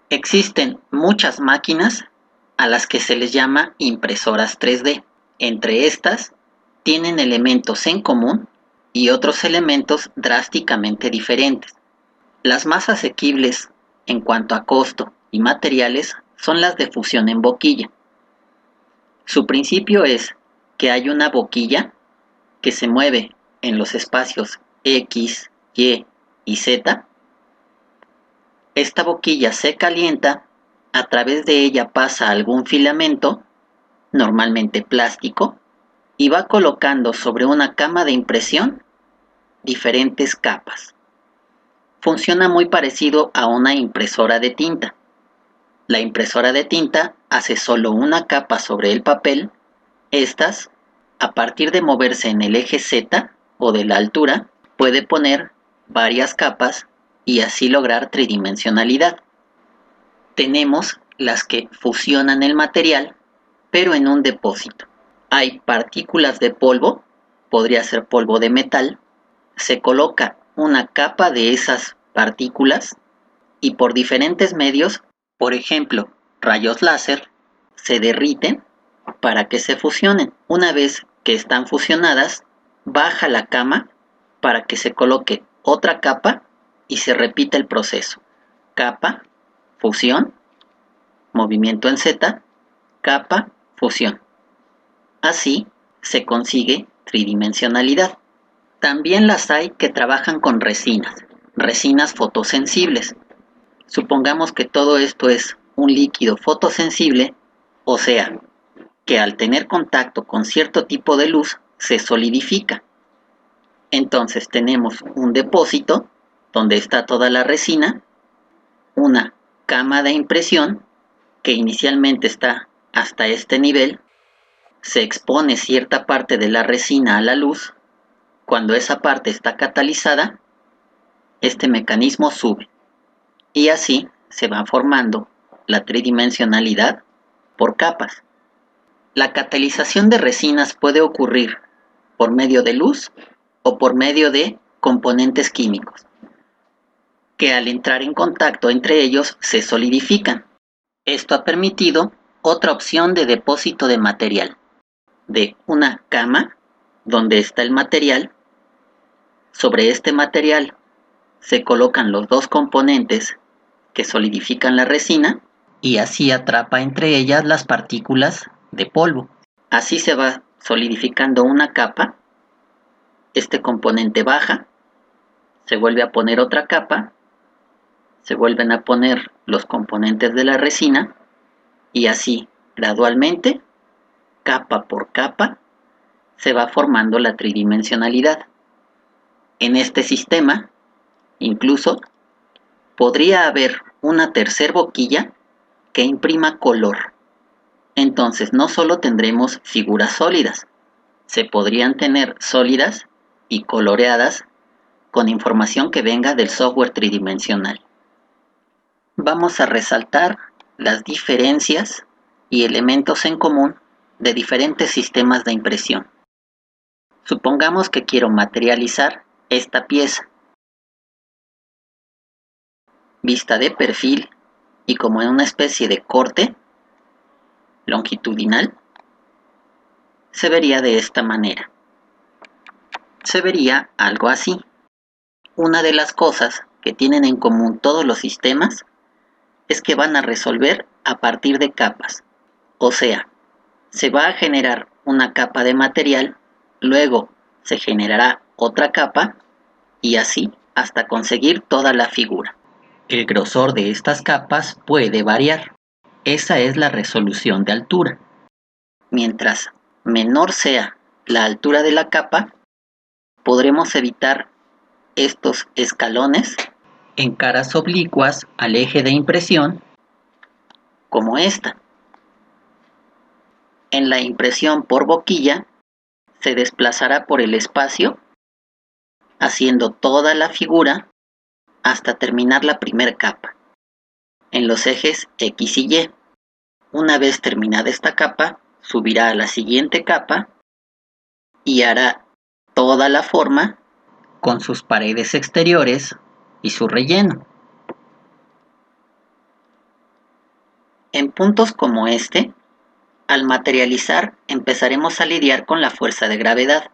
Existen muchas máquinas a las que se les llama impresoras 3D. Entre estas, tienen elementos en común y otros elementos drásticamente diferentes. Las más asequibles en cuanto a costo y materiales son las de fusión en boquilla. Su principio es que hay una boquilla que se mueve en los espacios X, Y y Z. Esta boquilla se calienta, a través de ella pasa algún filamento, normalmente plástico, y va colocando sobre una cama de impresión diferentes capas. Funciona muy parecido a una impresora de tinta. La impresora de tinta hace solo una capa sobre el papel. Estas, a partir de moverse en el eje Z o de la altura, puede poner varias capas y así lograr tridimensionalidad. Tenemos las que fusionan el material, pero en un depósito. Hay partículas de polvo, podría ser polvo de metal, se coloca una capa de esas partículas y por diferentes medios, por ejemplo, rayos láser, se derriten para que se fusionen. Una vez que están fusionadas, baja la cama para que se coloque otra capa y se repite el proceso. Capa, fusión, movimiento en Z, capa, fusión. Así se consigue tridimensionalidad. También las hay que trabajan con resinas fotosensibles. Supongamos que todo esto es un líquido fotosensible, o sea, que al tener contacto con cierto tipo de luz se solidifica. Entonces tenemos un depósito donde está toda la resina, una cama de impresión que inicialmente está hasta este nivel, se expone cierta parte de la resina a la luz. Cuando esa parte está catalizada, este mecanismo sube y así se va formando la tridimensionalidad por capas. La catalización de resinas puede ocurrir por medio de luz o por medio de componentes químicos, que al entrar en contacto entre ellos se solidifican. Esto ha permitido otra opción de depósito de material, de una cama donde está el material. Sobre este material se colocan los dos componentes que solidifican la resina y así atrapa entre ellas las partículas de polvo. Así se va solidificando una capa, este componente baja, se vuelve a poner otra capa, se vuelven a poner los componentes de la resina y así gradualmente, capa por capa, se va formando la tridimensionalidad. En este sistema, incluso, podría haber una tercer boquilla que imprima color. Entonces no solo tendremos figuras sólidas, se podrían tener sólidas y coloreadas con información que venga del software tridimensional. Vamos a resaltar las diferencias y elementos en común de diferentes sistemas de impresión. Supongamos que quiero materializar esta pieza, vista de perfil y como en una especie de corte longitudinal, se vería de esta manera. Se vería algo así. Una de las cosas que tienen en común todos los sistemas es que van a resolver a partir de capas. O sea, se va a generar una capa de material, luego se generará otra capa y así hasta conseguir toda la figura. El grosor de estas capas puede variar. Esa es la resolución de altura. Mientras menor sea la altura de la capa, podremos evitar estos escalones en caras oblicuas al eje de impresión, como esta. En la impresión por boquilla, se desplazará por el espacio, haciendo toda la figura hasta terminar la primera capa, en los ejes X y Y. Una vez terminada esta capa, subirá a la siguiente capa y hará toda la forma con sus paredes exteriores y su relleno. En puntos como este, al materializar empezaremos a lidiar con la fuerza de gravedad.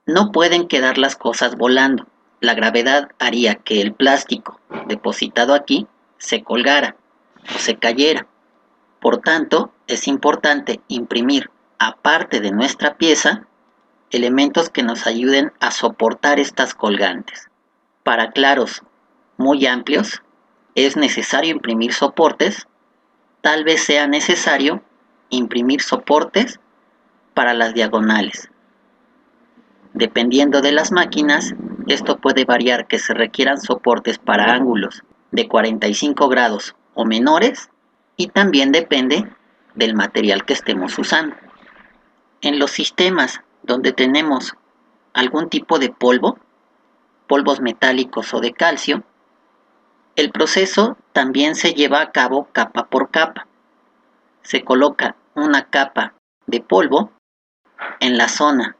No pueden quedar las cosas volando. La gravedad haría que el plástico depositado aquí se colgara o se cayera. Por tanto, es importante imprimir, aparte de nuestra pieza, elementos que nos ayuden a soportar estas colgantes. Para claros muy amplios, es necesario imprimir soportes. Tal vez sea necesario imprimir soportes para las diagonales. Dependiendo de las máquinas, esto puede variar, que se requieran soportes para ángulos de 45 grados o menores, y también depende del material que estemos usando. En los sistemas donde tenemos algún tipo de polvos metálicos o de calcio, el proceso también se lleva a cabo capa por capa. Se coloca una capa de polvo en la zona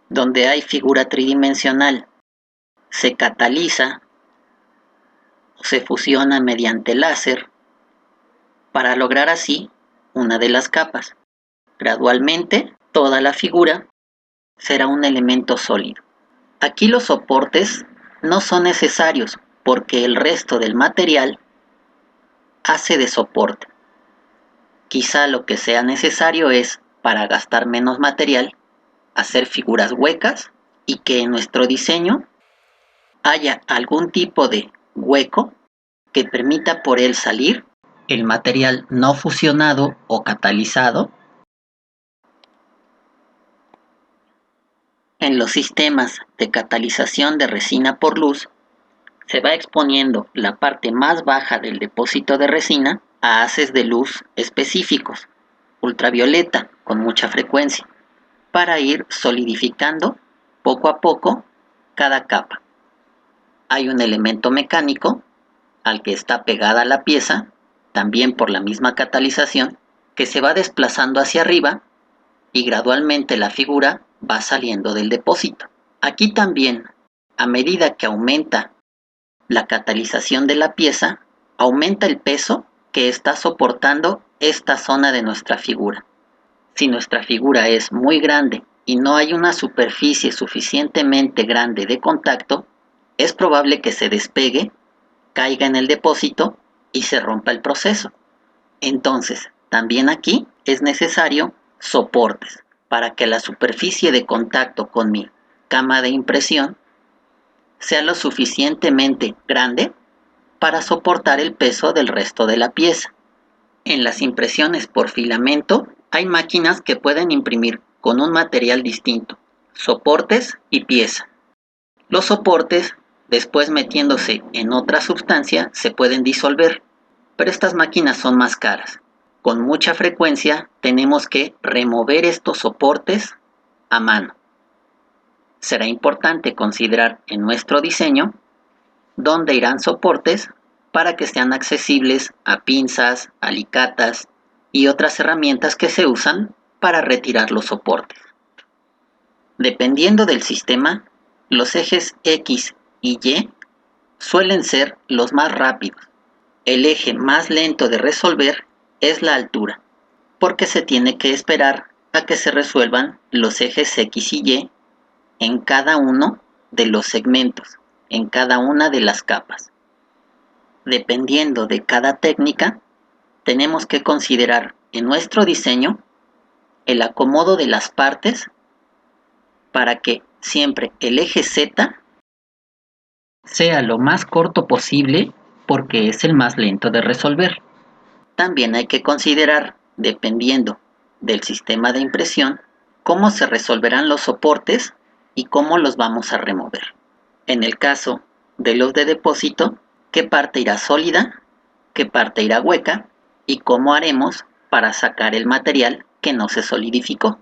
donde hay figura tridimensional. Se cataliza o se fusiona mediante láser para lograr así una de las capas. Gradualmente, toda la figura será un elemento sólido. Aquí los soportes no son necesarios porque el resto del material hace de soporte. Quizá lo que sea necesario es, para gastar menos material, hacer figuras huecas y que en nuestro diseño haya algún tipo de hueco que permita por él salir el material no fusionado o catalizado. En los sistemas de catalización de resina por luz, se va exponiendo la parte más baja del depósito de resina a haces de luz específicos, ultravioleta con mucha frecuencia, para ir solidificando poco a poco cada capa. Hay un elemento mecánico al que está pegada la pieza, también por la misma catalización, que se va desplazando hacia arriba y gradualmente la figura va saliendo del depósito. Aquí también, a medida que aumenta la catalización de la pieza, aumenta el peso que está soportando esta zona de nuestra figura. Si nuestra figura es muy grande y no hay una superficie suficientemente grande de contacto, es probable que se despegue, caiga en el depósito y se rompa el proceso. Entonces, también aquí es necesario soportes para que la superficie de contacto con mi cama de impresión sea lo suficientemente grande para soportar el peso del resto de la pieza. En las impresiones por filamento hay máquinas que pueden imprimir con un material distinto, soportes y pieza. Los soportes, después metiéndose en otra sustancia, se pueden disolver, pero estas máquinas son más caras. Con mucha frecuencia tenemos que remover estos soportes a mano. Será importante considerar en nuestro diseño dónde irán soportes para que sean accesibles a pinzas, alicatas y otras herramientas que se usan para retirar los soportes. Dependiendo del sistema, los ejes X y Y suelen ser los más rápidos. El eje más lento de resolver es la altura, porque se tiene que esperar a que se resuelvan los ejes X y Y en cada uno de los segmentos, en cada una de las capas. Dependiendo de cada técnica, tenemos que considerar en nuestro diseño el acomodo de las partes para que siempre el eje Z sea lo más corto posible, porque es el más lento de resolver. También hay que considerar, dependiendo del sistema de impresión, cómo se resolverán los soportes y cómo los vamos a remover. En el caso de los de depósito, qué parte irá sólida, qué parte irá hueca y cómo haremos para sacar el material que no se solidificó.